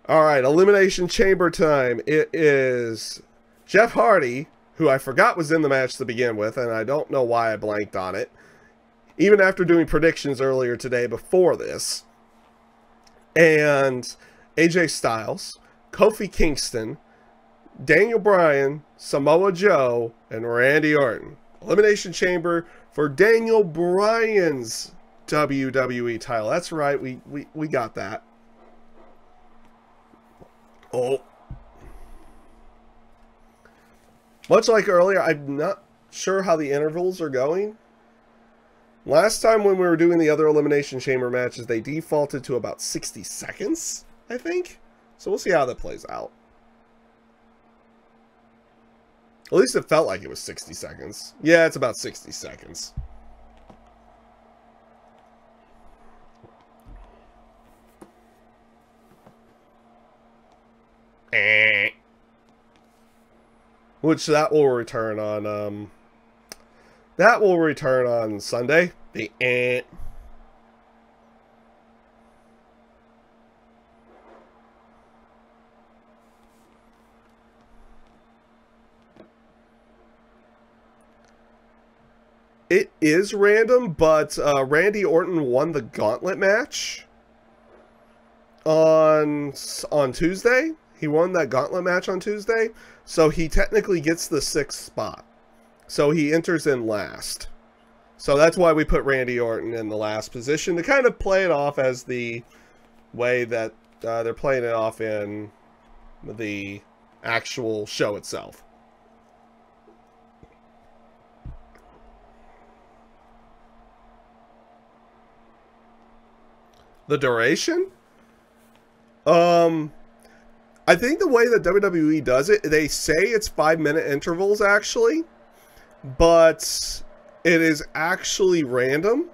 All right, Elimination Chamber time. It is Jeff Hardy, who I forgot was in the match to begin with, and I don't know why I blanked on it, even after doing predictions earlier today before this. And AJ Styles, Kofi Kingston, Daniel Bryan, Samoa Joe, and Randy Orton. Elimination Chamber for Daniel Bryan's WWE title. That's right, we got that. Oh. Much like earlier, I'm not sure how the intervals are going. Last time when we were doing the other Elimination Chamber matches, they defaulted to about 60 seconds, I think. So we'll see how that plays out. At least it felt like it was 60 seconds. Yeah, it's about 60 seconds. Which that will return on Sunday. The It is random, but Randy Orton won the gauntlet match on Tuesday. He won that gauntlet match on Tuesday, so he technically gets the 6th spot. So he enters in last. So that's why we put Randy Orton in the last position, to kind of play it off as the way that they're playing it off in the actual show itself. The duration? I think the way that WWE does it, they say it's 5-minute intervals actually, but it is actually random.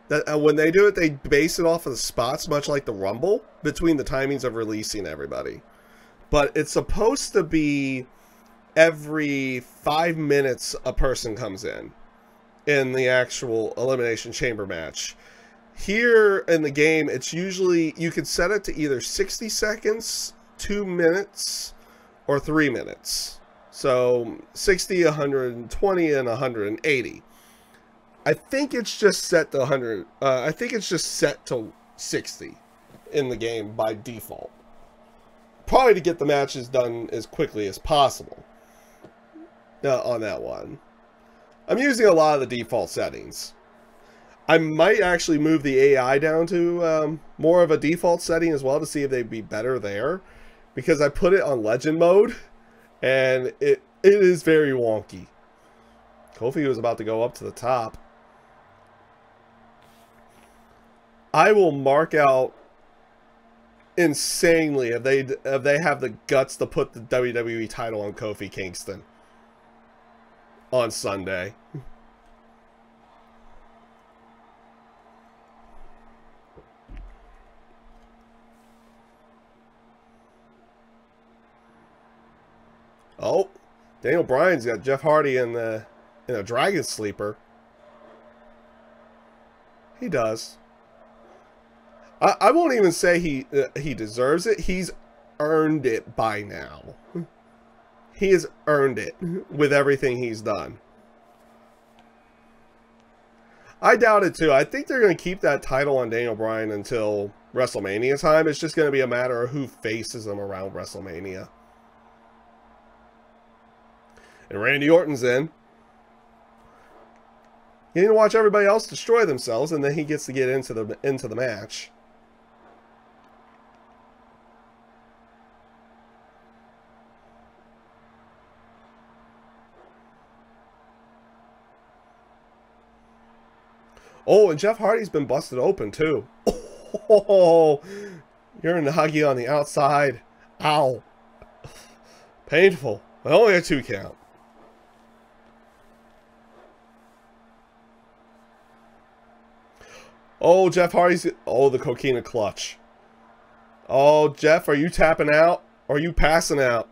That when they do it, they base it off of the spots, much like the Rumble, between the timings of releasing everybody. But it's supposed to be every 5 minutes a person comes in the actual Elimination Chamber match. Here in the game, it's usually, you can set it to either 60 seconds, 2 minutes, or 3 minutes. So 60, 120, and 180. I think it's just set to 100. I think it's just set to 60 in the game by default. Probably to get the matches done as quickly as possible on that one. I'm using a lot of the default settings. I might actually move the AI down to more of a default setting as well to see if they'd be better there. Because I put it on legend mode, and it is very wonky. Kofi was about to go up to the top. I will mark out insanely if they have the guts to put the WWE title on Kofi Kingston on Sunday. Oh, Daniel Bryan's got Jeff Hardy in a Dragon Sleeper. He does. I won't even say he deserves it. He's earned it by now. He has earned it with everything he's done. I doubt it too. I think they're going to keep that title on Daniel Bryan until WrestleMania time. It's just going to be a matter of who faces him around WrestleMania. And Randy Orton's in. You need to watch everybody else destroy themselves, and then he gets to get into the match. Oh, and Jeff Hardy's been busted open too. Oh, you're in the huggy on the outside. Ow. Painful. But only a 2 count. Oh, Jeff Hardy's... Oh, the Coquina clutch. Oh, Jeff, are you tapping out? Or are you passing out?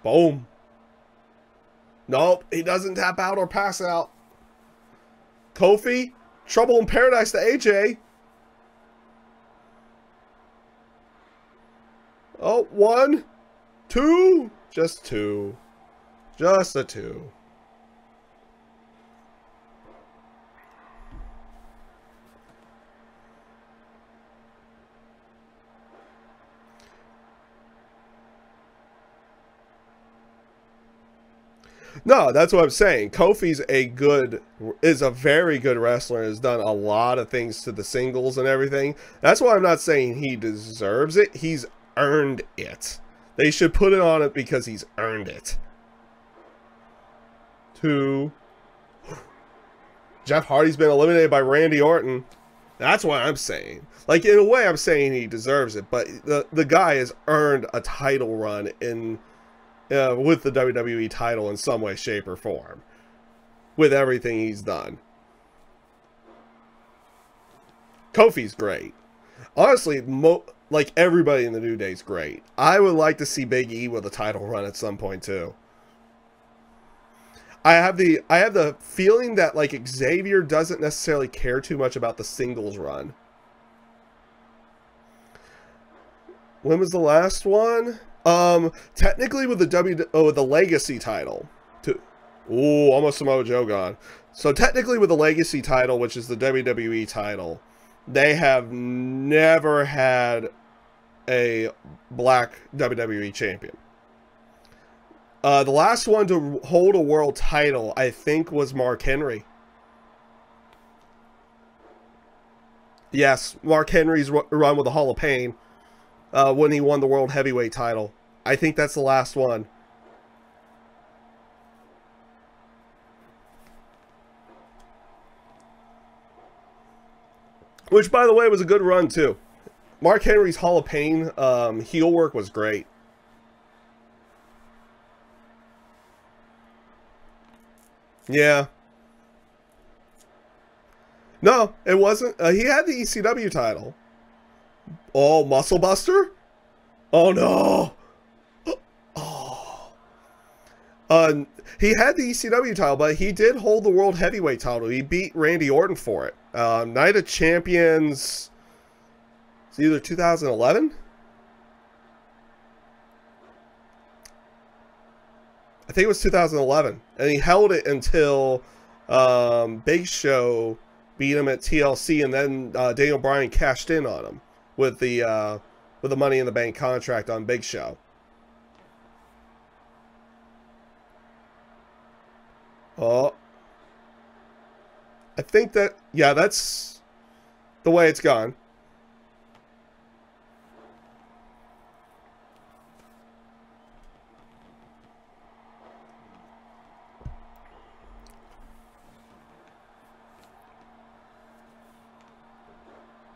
Boom. Nope, he doesn't tap out or pass out. Kofi, trouble in paradise to AJ. Oh, 1, 2, just 2. Just a 2. No, that's what I'm saying. Kofi's is a very good wrestler and has done a lot of things to the singles and everything. That's why I'm not saying he deserves it. He's earned it. They should put it on it because he's earned it. 2. Jeff Hardy's been eliminated by Randy Orton. That's what I'm saying. Like, in a way, I'm saying he deserves it, but the guy has earned a title run in with the WWE title in some way, shape, or form. With everything he's done. Kofi's great. Honestly, like everybody in the New Day's great. I would like to see Big E with a title run at some point too. I have the feeling that like Xavier doesn't necessarily care too much about the singles run. When was the last one? Technically with the Legacy title. Ooh, almost Samoa Joe gone. So technically with the Legacy title, which is the WWE title, they have never had a black WWE champion. The last one to hold a world title, I think, was Mark Henry. Yes, Mark Henry's run with the Hall of Pain when he won the World Heavyweight title. I think that's the last one. Which, by the way, was a good run, too. Mark Henry's Hall of Pain heel work was great. Yeah. No, it wasn't. He had the ECW title. Oh, Muscle Buster? Oh, no. He had the ECW title, but he did hold the World Heavyweight title. He beat Randy Orton for it. Night of Champions, it's either 2011? I think it was 2011. And he held it until Big Show beat him at TLC, and then Daniel Bryan cashed in on him with the Money in the Bank contract on Big Show. Oh. I think that, yeah, that's the way it's gone.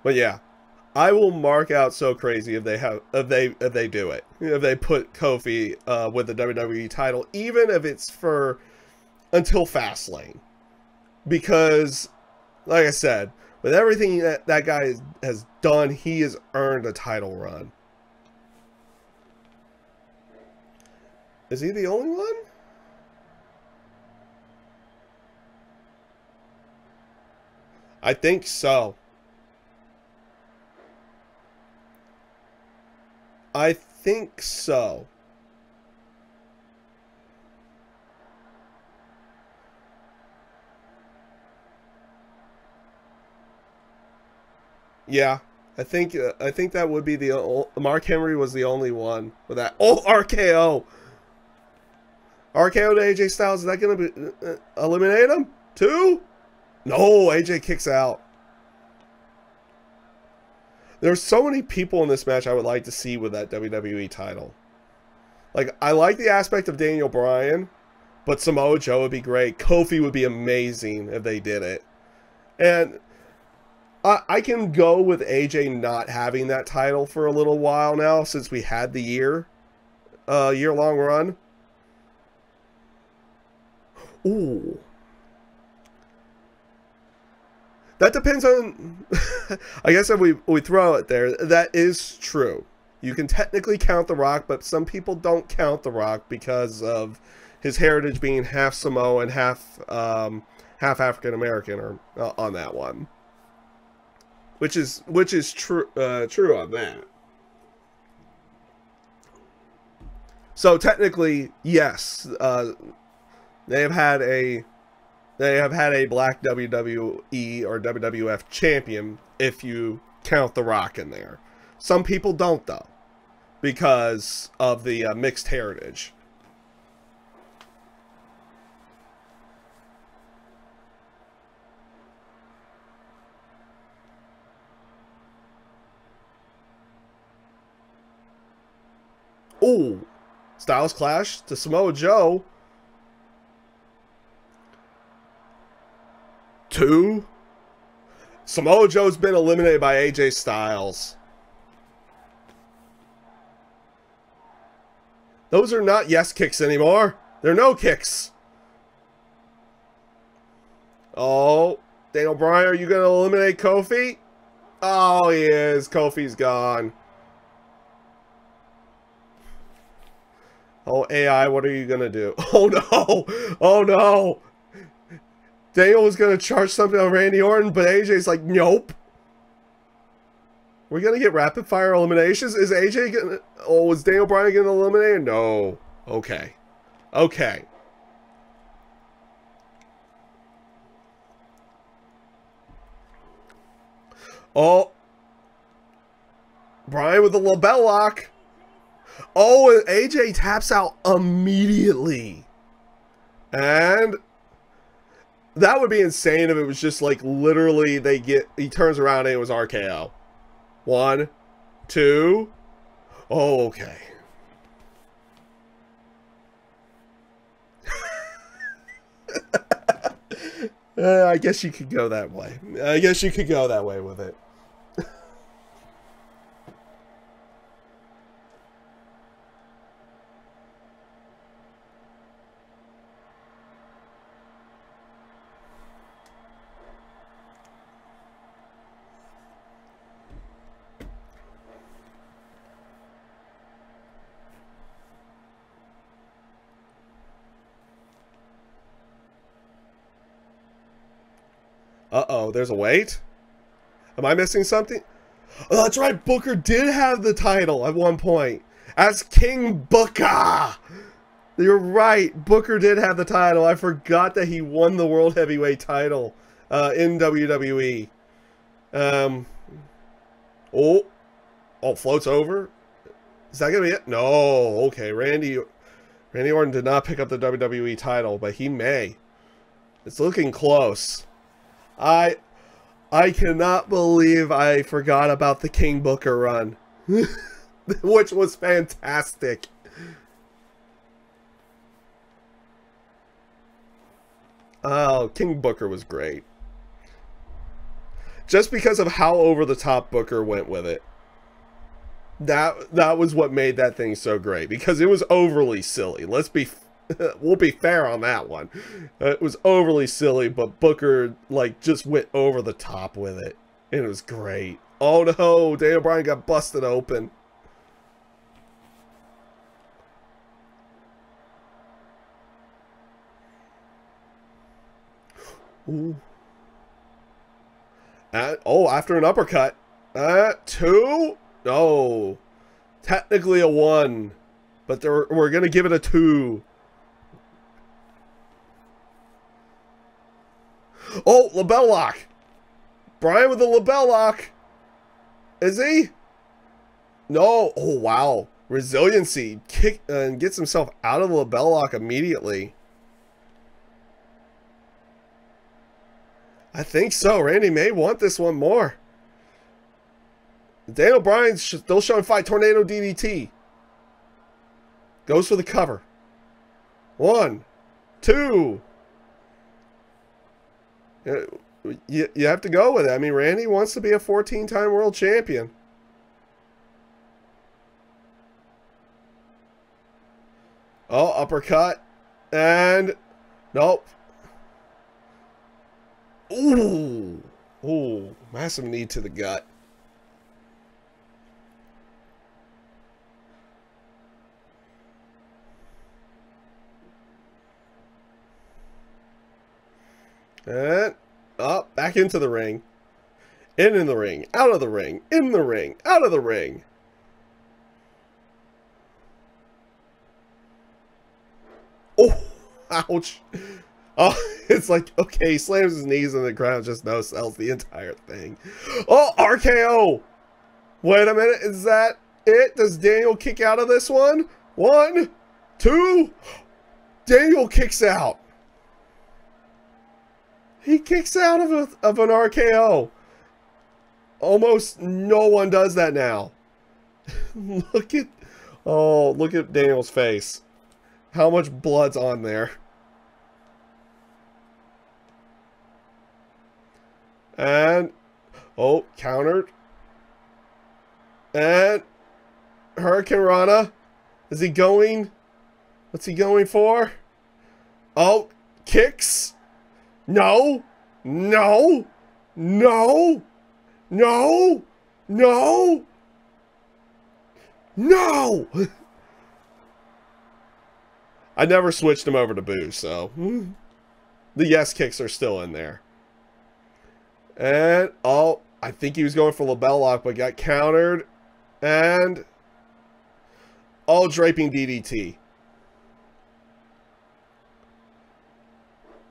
But yeah, I will mark out so crazy if they do it. If they put Kofi with the WWE title, even if it's for until Fastlane. Because, like I said, with everything that guy has done, he has earned a title run. Is he the only one? I think so. I think so. Yeah, I think that would be the Mark Henry was the only one with that. Oh, RKO. RKO to AJ Styles. Is that going to be eliminate him? 2? No, AJ kicks out. There's so many people in this match I would like to see with that WWE title. Like, I like the aspect of Daniel Bryan, but Samoa Joe would be great. Kofi would be amazing if they did it. And I can go with AJ not having that title for a little while now, since we had the year-long run. Ooh. That depends on, I guess if we throw it there, that is true. You can technically count The Rock, but some people don't count The Rock because of his heritage being half Samoan, half African American, or on that one. Which is true on that. So technically, yes, they have had a black WWE or WWF champion if you count The Rock in there. Some people don't though, because of the mixed heritage. Ooh, Styles Clash to Samoa Joe. 2. Samoa Joe's been eliminated by AJ Styles. Those are not yes kicks anymore. They're no kicks. Oh, Daniel Bryan, are you going to eliminate Kofi? Oh, he is. Kofi's gone. Oh, AI, what are you going to do? Oh, no. Oh, no. Daniel was going to charge something on Randy Orton, but AJ's like, nope. We're going to get rapid fire eliminations? Is AJ going to... Oh, is Daniel Bryan getting eliminated? No. Okay. Okay. Oh. Bryan with the label lock. Oh, and AJ taps out immediately. And that would be insane if it was just like literally he turns around and it was RKO. 1, 2. Oh, okay. I guess you could go that way. I guess you could go that way with it. Uh-oh, there's a wait? Am I missing something? Oh, that's right, Booker did have the title at one point. As King Booker! You're right, Booker did have the title. I forgot that he won the World Heavyweight title in WWE. Oh, floats over? Is that going to be it? No, okay, Randy Orton did not pick up the WWE title, but he may. It's looking close. I cannot believe I forgot about the King Booker run, which was fantastic. Oh, King Booker was great. Just because of how over the top Booker went with it. That was what made that thing so great, because it was overly silly. We'll be fair on that one. It was overly silly, but Booker like just went over the top with it. And it was great. Oh no, Daniel Bryan got busted open. Ooh. After an uppercut. 2? No. Technically a 1. But we're going to give it a 2. Oh, label lock. Bryan with the label lock. Is he? No. Oh, wow. Resiliency. Kick and gets himself out of the label lock immediately. I think so. Randy may want this one more. Daniel Bryan's still showing fight. Tornado DDT. Goes for the cover. 1, 2. You have to go with it. I mean, Randy wants to be a 14-time world champion. Oh, uppercut. And nope. Ooh. Ooh. Massive knee to the gut. And up, back into the ring. In the ring, out of the ring, in the ring, out of the ring. Ouch. Oh, it's like, okay, he slams his knees on the ground, just no-sells the entire thing. Oh, RKO. Wait a minute, is that it? Does Daniel kick out of this one? 1, 2. Daniel kicks out. He kicks out of an RKO. Almost no one does that now. Look at Daniel's face. How much blood's on there. And, oh, countered. And, Hurricane Rana. Is he going? What's he going for? Oh, kicks. No. No. No. No. No. No. I never switched him over to Boo, so the yes kicks are still in there. And, oh, I think he was going for label lock, but got countered. And, oh, draping DDT.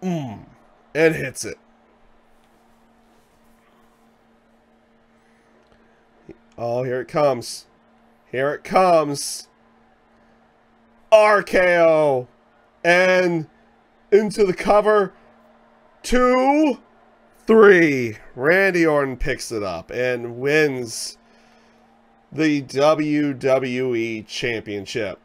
And hits it. Oh, here it comes. Here it comes. RKO. And into the cover. 2, 3. Randy Orton picks it up and wins the WWE Championship.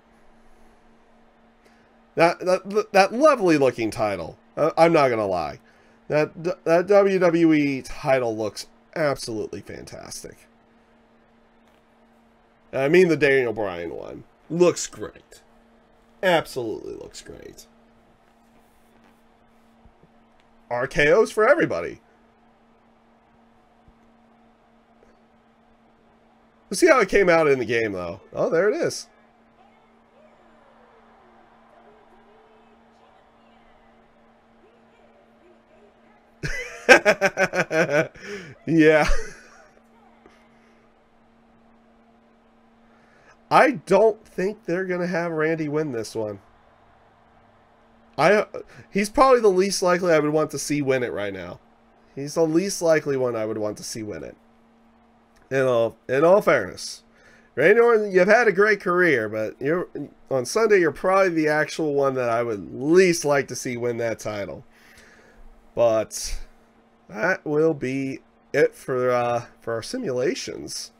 That lovely looking title. I'm not going to lie. That WWE title looks absolutely fantastic. I mean the Daniel Bryan one. Looks great. Absolutely looks great. RKO's for everybody. Let's see how it came out in the game, though. Oh, there it is. Yeah. I don't think they're going to have Randy win this one. He's probably the least likely I would want to see win it right now. He's the least likely one I would want to see win it. In all fairness. Randy Orton, you've had a great career, but on Sunday you're probably the actual one that I would least like to see win that title. But that will be it for our simulations.